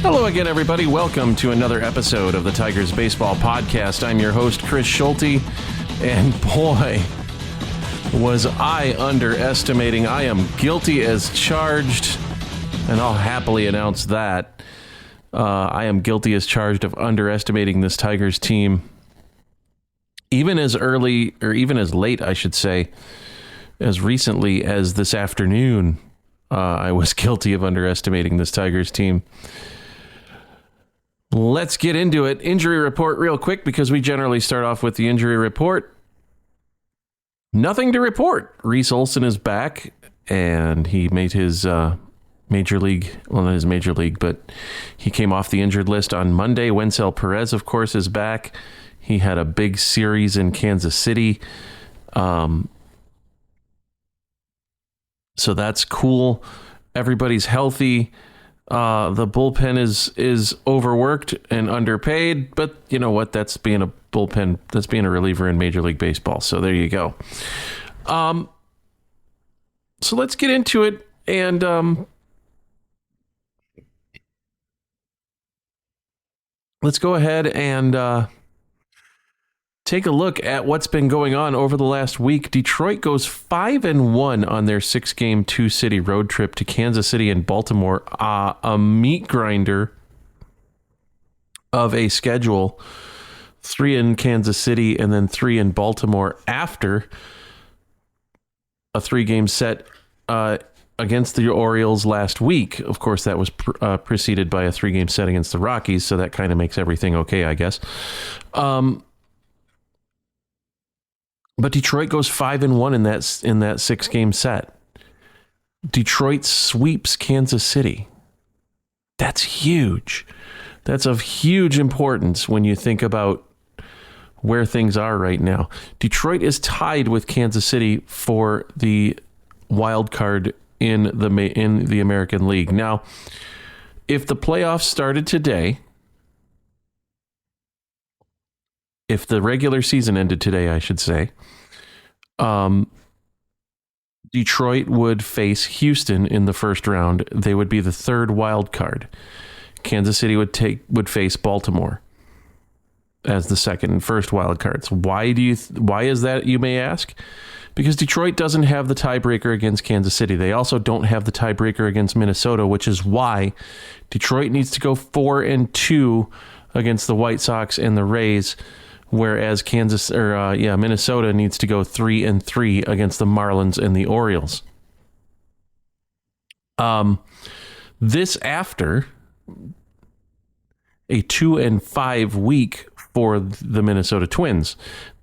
Hello again, everybody. Welcome to another episode of the Tigers Baseball Podcast. I'm your host, Chris Schulte, and boy, was I underestimating. I am guilty as charged, and I'll happily announce that. I am guilty as charged of underestimating this Tigers team. Even as early, or even as late, I should say, as recently as this afternoon, I was guilty of underestimating this Tigers team. Let's get into it. Injury report real quick, because we generally start off with the injury report. Nothing to report. Reese Olson is back, and he made his major league, well, not his major league, but he came off the injured list on Monday. Wencel Perez, of course, is back. He had a big series in Kansas City. So that's cool. Everybody's healthy. The bullpen is overworked and underpaid, but you know what? That's being a bullpen. That's being a reliever in Major League Baseball. So there you go. So let's get into it, and let's go ahead and take a look at what's been going on over the last week. Detroit goes 5-1 on their 6-game 2-city road trip to Kansas City and Baltimore. A meat grinder of a schedule. 3 in Kansas City and then 3 in Baltimore after a 3-game set against the Orioles last week. Of course, that was preceded by a 3-game set against the Rockies, so that kind of makes everything okay, I guess. But Detroit goes 5-1 in that 6-game set. Detroit sweeps Kansas City. That's huge. That's of huge importance when you think about where things are right now. Detroit is tied with Kansas City for the wild card in the American League. Now, if the playoffs started today, if the regular season ended today, I should say, Detroit would face Houston in the first round. They would be the third wild card. Kansas City would face Baltimore as the second and first wild cards. Why is that, you may ask? Because Detroit doesn't have the tiebreaker against Kansas City. They also don't have the tiebreaker against Minnesota, which is why Detroit needs to go 4-2 against the White Sox and the Rays, whereas Minnesota needs to go 3-3 against the Marlins and the Orioles. This after a 2-5 week for the Minnesota Twins.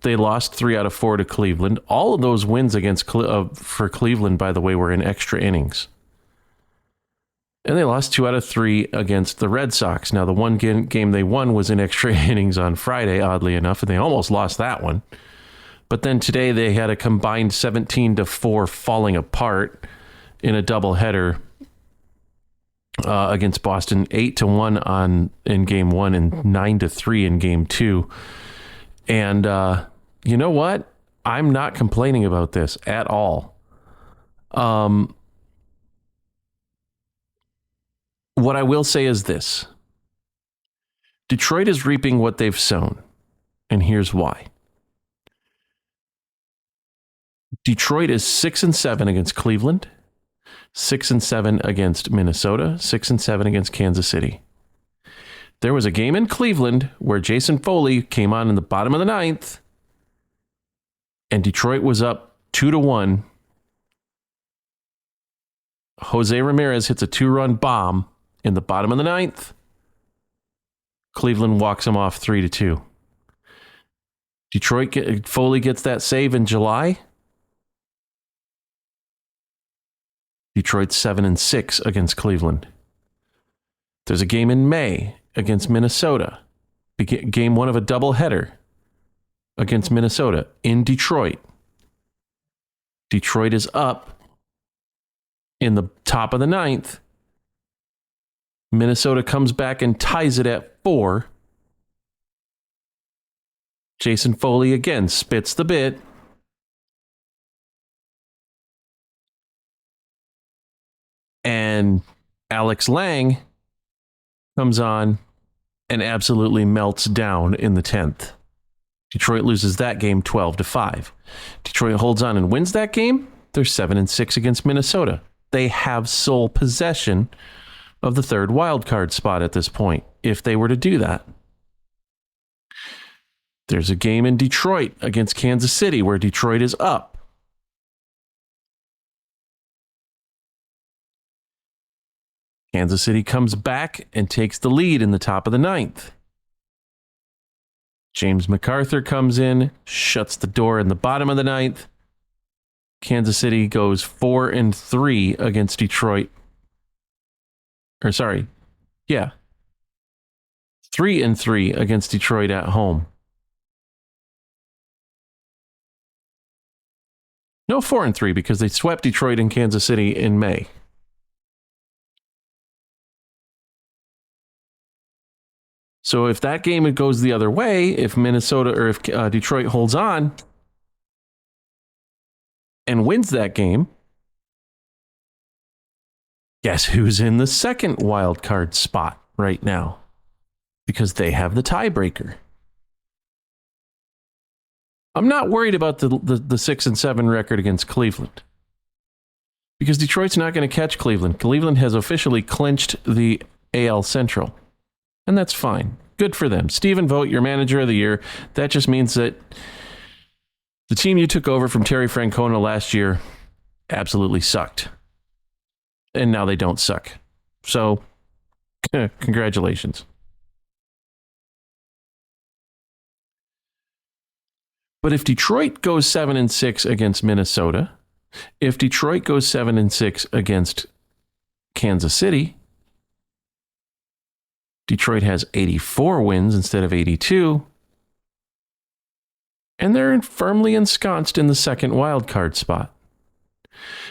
They lost 3 out of 4 to Cleveland. All of those wins for Cleveland, by the way, were in extra innings. And they lost 2 out of 3 against the Red Sox. Now, the one game they won was in extra innings on Friday, oddly enough, and they almost lost that one. But then today they had a combined 17-4 falling apart in a doubleheader against Boston, 8-1 in Game 1 and 9-3 in Game 2. And you know what? I'm not complaining about this at all. What I will say is this. Detroit is reaping what they've sown, and here's why. Detroit is 6-7 against Cleveland, 6-7 against Minnesota, 6-7 against Kansas City. There was a game in Cleveland where Jason Foley came on in the bottom of the 9th, and Detroit was up 2-1. Jose Ramirez hits a 2-run bomb in the bottom of the 9th. Cleveland walks him off 3-2. Foley gets that save in July. Detroit 7-6 against Cleveland. There's a game in May against Minnesota. Game 1 of a doubleheader against Minnesota in Detroit. Detroit is up in the top of the 9th. Minnesota comes back and ties it at 4. Jason Foley again spits the bit. And Alex Lang comes on and absolutely melts down in the 10th. Detroit loses that game 12-5. Detroit holds on and wins that game. They're 7-6 against Minnesota. They have sole possession of the third wild card spot at this point, if they were to do that. There's a game in Detroit against Kansas City where Detroit is up. Kansas City comes back and takes the lead in the top of the 9th. James MacArthur comes in, shuts the door in the bottom of the 9th. Kansas City goes 4-3 against Detroit. 3-3 against Detroit at home. No, 4-3 because they swept Detroit and Kansas City in May. So if that game goes the other way, if Minnesota or if Detroit holds on and wins that game, guess who's in the second wild card spot right now? Because they have the tiebreaker. I'm not worried about the 6-7 record against Cleveland, because Detroit's not going to catch Cleveland. Cleveland has officially clinched the AL Central, and that's fine. Good for them. Stephen Vogt, your manager of the year. That just means that the team you took over from Terry Francona last year absolutely sucked, and now they don't suck. So, congratulations. But if Detroit goes 7-6 against Minnesota, if Detroit goes 7-6 against Kansas City, Detroit has 84 wins instead of 82, and they're firmly ensconced in the second wild card spot.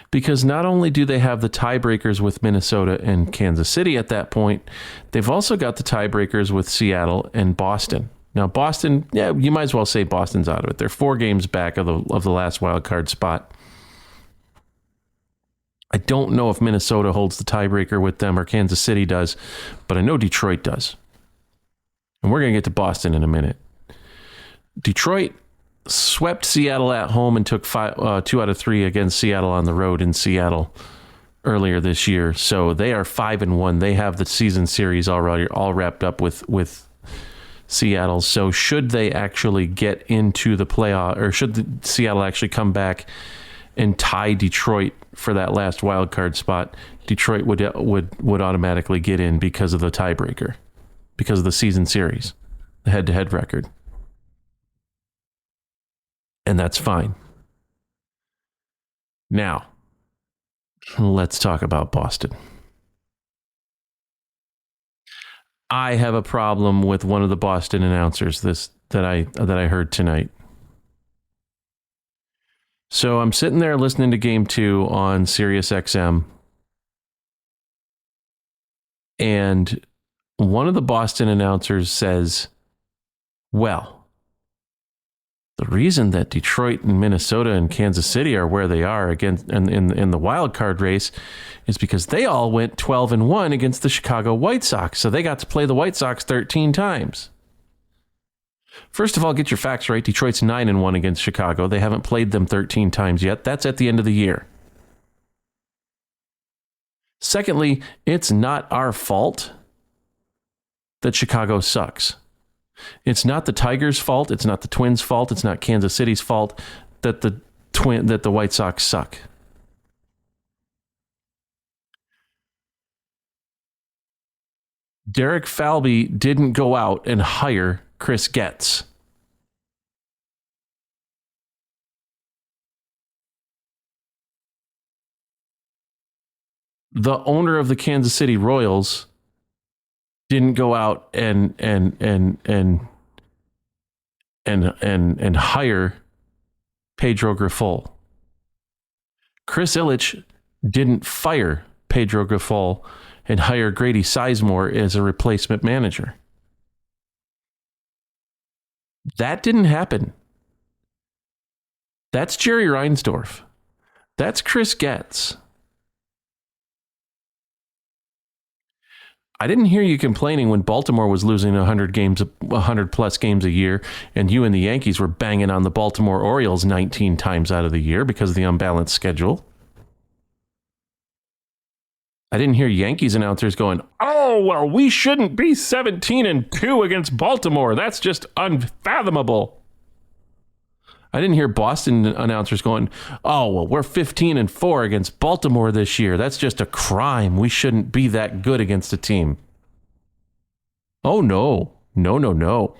Because not only do they have the tiebreakers with Minnesota and Kansas City at that point, they've also got the tiebreakers with Seattle and Boston. Now, Boston, yeah, you might as well say Boston's out of it. They're 4 games back of the last wild card spot. I don't know if Minnesota holds the tiebreaker with them or Kansas City does, but I know Detroit does. And we're going to get to Boston in a minute. Detroit swept Seattle at home and took 2 out of 3 against Seattle on the road in Seattle earlier this year. So they are 5-1. They have the season series already all wrapped up with Seattle. So should they actually get into the playoff, or should Seattle actually come back and tie Detroit for that last wild card spot, Detroit would automatically get in because of the tiebreaker, because of the season series, the head-to-head record. And that's fine. Now, let's talk about Boston. I have a problem with one of the Boston announcers that I heard tonight. So I'm sitting there listening to Game 2 on Sirius XM, and one of the Boston announcers says, well, the reason that Detroit and Minnesota and Kansas City are where they are against in the wild card race is because they all went 12-1 against the Chicago White Sox. So they got to play the White Sox 13 times. First of all, get your facts right. Detroit's 9-1 against Chicago. They haven't played them 13 times yet. That's at the end of the year. Secondly, it's not our fault that Chicago sucks. It's not the Tigers' fault. It's not the Twins' fault. It's not Kansas City's fault that the White Sox suck. Derek Falvey didn't go out and hire Chris Getz. The owner of the Kansas City Royals didn't go out and hire Pedro Grifol. Chris Ilitch didn't fire Pedro Grifol and hire Grady Sizemore as a replacement manager. That didn't happen. That's Jerry Reinsdorf. That's Chris Getz. I didn't hear you complaining when Baltimore was losing 100 plus games a year, and you and the Yankees were banging on the Baltimore Orioles 19 times out of the year because of the unbalanced schedule. I didn't hear Yankees announcers going, "Oh, well, we shouldn't be 17-2 against Baltimore. That's just unfathomable." I didn't hear Boston announcers going, "Oh, well, we're 15-4 against Baltimore this year. That's just a crime. We shouldn't be that good against a team." Oh, no. No.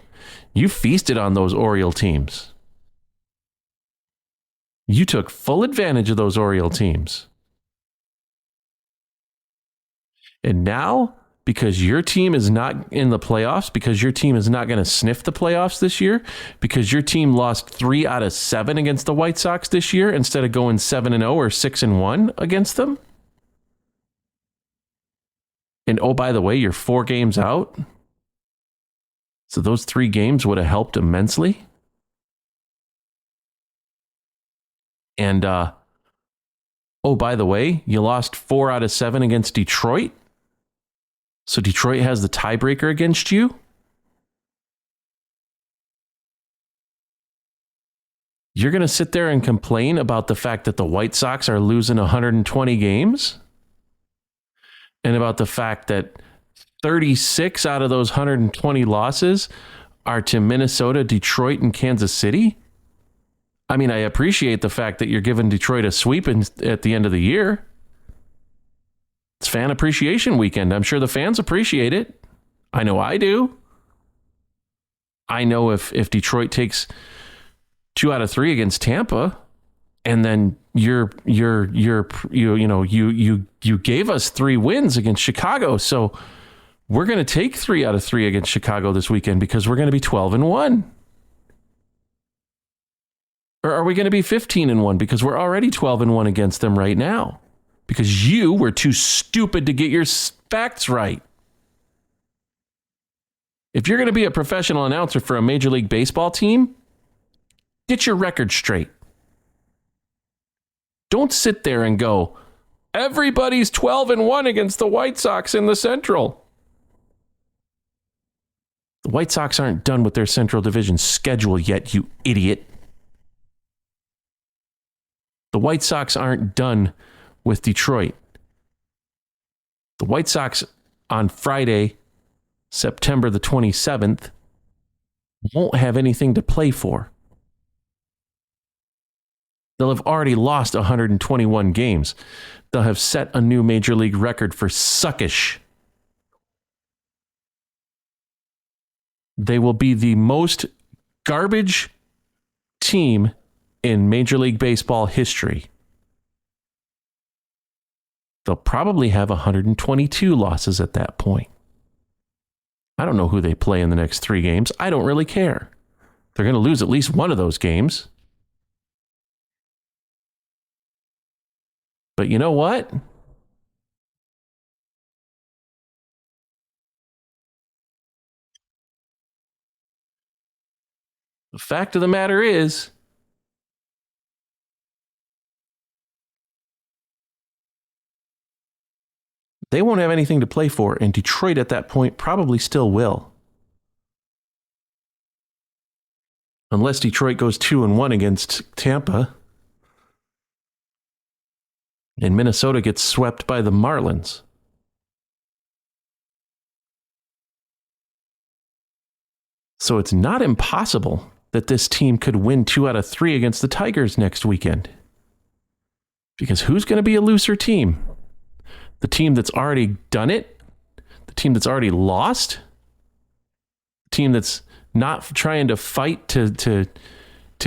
You feasted on those Oriole teams. You took full advantage of those Oriole teams. And now, because your team is not in the playoffs, because your team is not going to sniff the playoffs this year, because your team lost 3 out of 7 against the White Sox this year instead of going 7-0 or 6-1 against them. And oh, by the way, you're 4 games out. So those 3 games would have helped immensely. And, oh, by the way, you lost 4 out of 7 against Detroit. So Detroit has the tiebreaker against you. You're going to sit there and complain about the fact that the White Sox are losing 120 games? And about the fact that 36 out of those 120 losses are to Minnesota, Detroit, and Kansas City? I mean, I appreciate the fact that you're giving Detroit a sweep at the end of the year. It's fan appreciation weekend. I'm sure the fans appreciate it. I know I do. I know if Detroit takes 2 out of 3 against Tampa, and then you gave us 3 wins against Chicago, so we're going to take 3 out of 3 against Chicago this weekend because we're going to be 12-1. Or are we going to be 15-1 because we're already 12-1 against them right now? Because you were too stupid to get your facts right. If you're going to be a professional announcer for a Major League Baseball team, get your record straight. Don't sit there and go, everybody's 12-1 against the White Sox in the Central. The White Sox aren't done with their Central Division schedule yet, you idiot. The White Sox aren't done with Detroit. The White Sox on Friday, September the 27th, won't have anything to play for. They'll have already lost 121 games. They'll have set a new Major League record for suckish. They will be the most garbage team in Major League Baseball history. They'll probably have 122 losses at that point. I don't know who they play in the next 3 games. I don't really care. They're going to lose at least one of those games. But you know what? The fact of the matter is, they won't have anything to play for, and Detroit at that point probably still will. Unless Detroit goes 2-1 against Tampa, and Minnesota gets swept by the Marlins. So it's not impossible that this team could win 2 out of 3 against the Tigers next weekend. Because who's going to be a looser team? The team that's already done it? The team that's already lost? The team that's not trying to fight to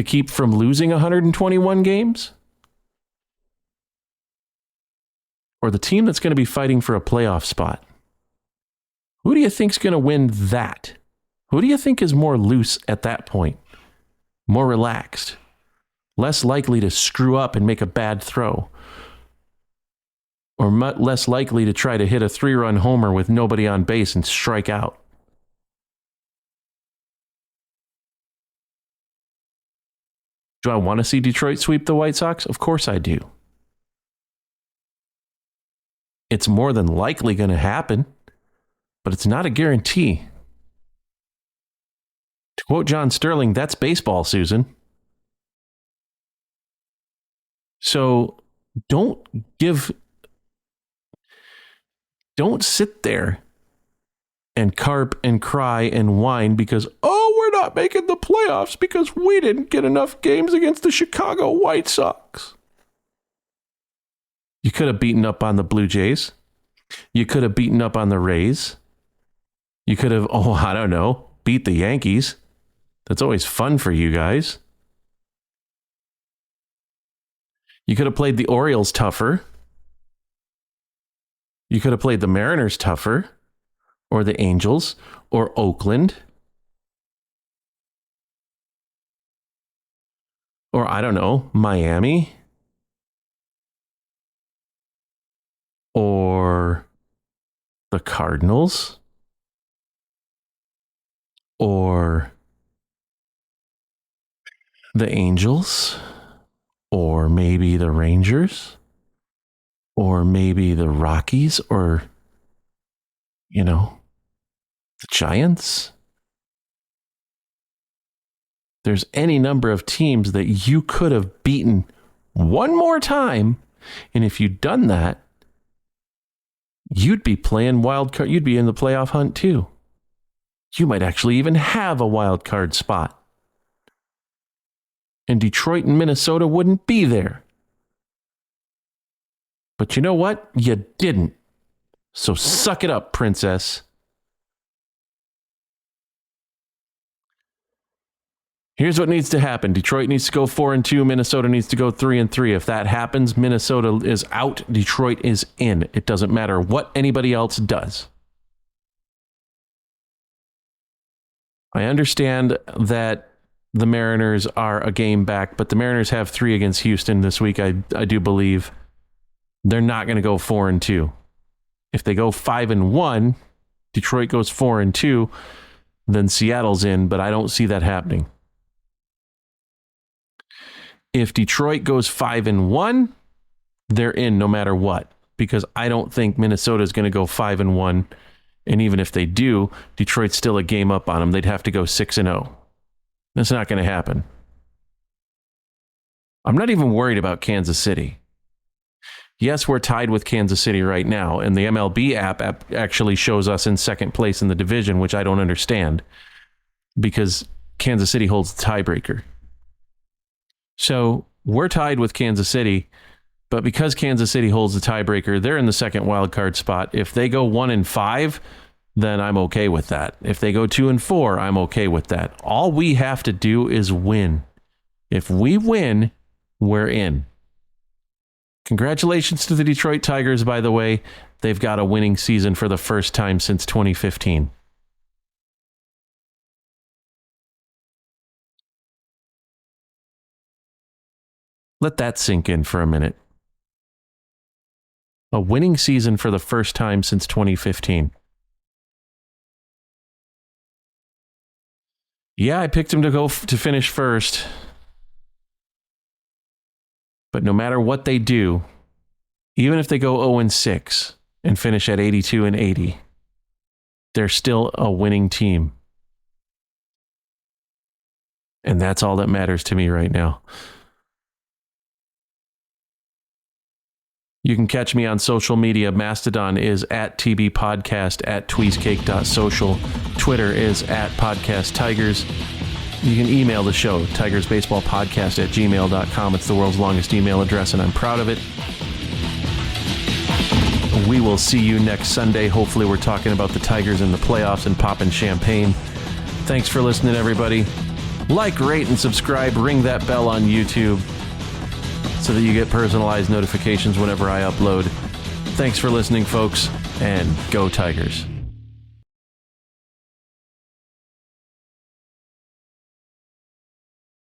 keep from losing 121 games? Or the team that's going to be fighting for a playoff spot? Who do you think's going to win that? Who do you think is more loose at that point? More relaxed? Less likely to screw up and make a bad throw? Or less likely to try to hit a 3-run homer with nobody on base and strike out? Do I want to see Detroit sweep the White Sox? Of course I do. It's more than likely going to happen. but it's not a guarantee. To quote John Sterling, that's baseball, Susan. So don't sit there and carp and cry and whine because, we're not making the playoffs because we didn't get enough games against the Chicago White Sox. You could have beaten up on the Blue Jays. You could have beaten up on the Rays. You could have, beat the Yankees. That's always fun for you guys. You could have played the Orioles tougher. You could have played the Mariners tougher, or the Angels, or Oakland. Or, Miami. Or the Cardinals. Or the Angels. Or maybe the Rangers. Or maybe the Rockies. Or, the Giants. There's any number of teams that you could have beaten one more time. And if you'd done that, you'd be playing wild card. You'd be in the playoff hunt too. You might actually even have a wild card spot. And Detroit and Minnesota wouldn't be there. But you know what? You didn't. So suck it up, princess. Here's what needs to happen. Detroit needs to go 4-2. Minnesota needs to go 3-3. If that happens, Minnesota is out. Detroit is in. It doesn't matter what anybody else does. I understand that the Mariners are a game back, but the Mariners have 3 against Houston this week, I do believe. They're not going to go 4-2. If they go 5-1, Detroit goes 4-2, then Seattle's in, but I don't see that happening. If Detroit goes 5-1, they're in no matter what, because I don't think Minnesota is going to go 5-1. And even if they do, Detroit's still a game up on them. They'd have to go 6-0. That's not going to happen. I'm not even worried about Kansas City. Yes, we're tied with Kansas City right now, and the MLB app actually shows us in second place in the division, which I don't understand, because Kansas City holds the tiebreaker. So we're tied with Kansas City, but because Kansas City holds the tiebreaker, they're in the second wild card spot. If they go 1-5, then I'm okay with that. If they go 2-4, I'm okay with that. All we have to do is win. If we win, we're in. Congratulations to the Detroit Tigers, by the way. They've got a winning season for the first time since 2015. Let that sink in for a minute. A winning season for the first time since 2015. Yeah, I picked him to finish first. But no matter what they do, even if they go 0-6 and finish at 82-80, they're still a winning team. And that's all that matters to me right now. You can catch me on social media. Mastodon is at TB Podcast, at tweezcake.social. Twitter is at Podcast Tigers. You can email the show, tigersbaseballpodcast@gmail.com. It's the world's longest email address, and I'm proud of it. We will see you next Sunday. Hopefully we're talking about the Tigers in the playoffs and popping champagne. Thanks for listening, everybody. Like, rate, and subscribe. Ring that bell on YouTube so that you get personalized notifications whenever I upload. Thanks for listening, folks, and go Tigers.